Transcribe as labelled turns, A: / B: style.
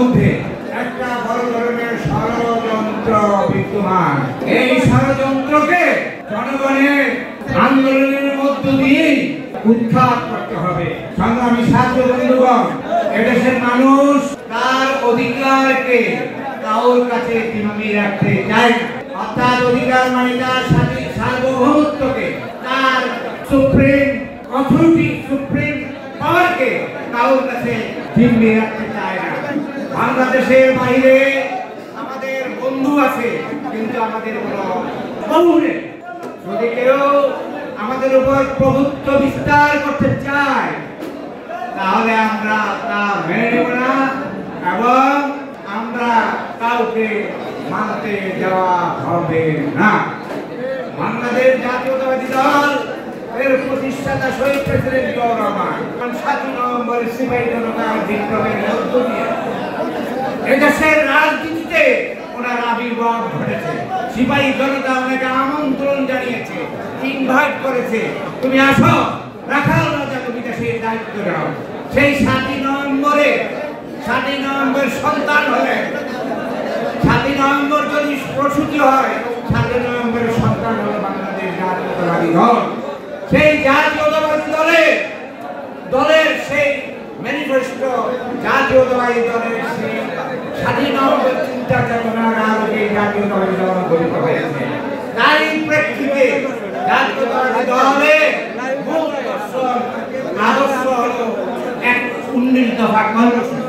A: মধ্যে একটা বড় ধরনের ষড়যন্ত্র বিদ্যমান। এই ষড়যন্ত্রকে জনগণের আন্দোলনের মধ্য দিয়ে উৎখাত করতে হবে। সংগ্রামী ছাত্র বন্ধুগণ, এদেশের মানুষ তার অধিকারকে কারোর কাছে জিম্মি রাখতে চায় না। অর্থাৎ অধিকার মানে তার সার্বভৌমত্বকে, তার সুপ্রিম অথরিটি, সুপ্রিম পাওয়ারকে কারোর কাছে জিম্মি রাখতে চায় না। বাংলাদেশের বাইরে আমাদের বন্ধু আছে, কিন্তু আমাদের কোনো প্রভু নেই। যদি কেউ আমাদের উপর প্রভুত্ব বিস্তার করতে চায়, তাহলে আমরা তা মেনে নেব না এবং আমরা কাউকে মানতে যাওয়া হবে না। বাংলাদেশ জাতীয়তাবাদী দল এর প্রতিষ্ঠাতা শহীদ প্রেসিডেন্ট জিয়াউর রহমান 7 নভেম্বর সিপাহী জনতার বিপ্লবের মধ্য দিয়ে এদেশের রাজনীতিতে ওনার আবির্ভাব ঘটেছে। সিপাহী জনতা ওনাকে আমন্ত্রণ জানিয়েছে, ইনভাইট করেছে, তুমি আসো, রাখাল রাজা তুমি দেশের দায়িত্ব নাও। সেই 7 নভেম্বর সন্তান হলে, 7 নভেম্বর যদি প্রসূতি হয়, 7 নভেম্বরের সন্তান হলো বাংলাদেশ জাতীয়তাবাদী দল। সেই জাতীয়তাবাদী দলের সেই ম্যানিফেস্টো, জাতীয়তাবাদী দলের সেই 7 নভেম্বর চিন্তা চেতনার আলোকে জাতীয়তাবাদী দল গঠিত হয়েছে। তাই প্রেক্ষিতে জাতীয়তাবাদী দলের মূল আদর্শ হলো 19 দফা কর্মসূচি।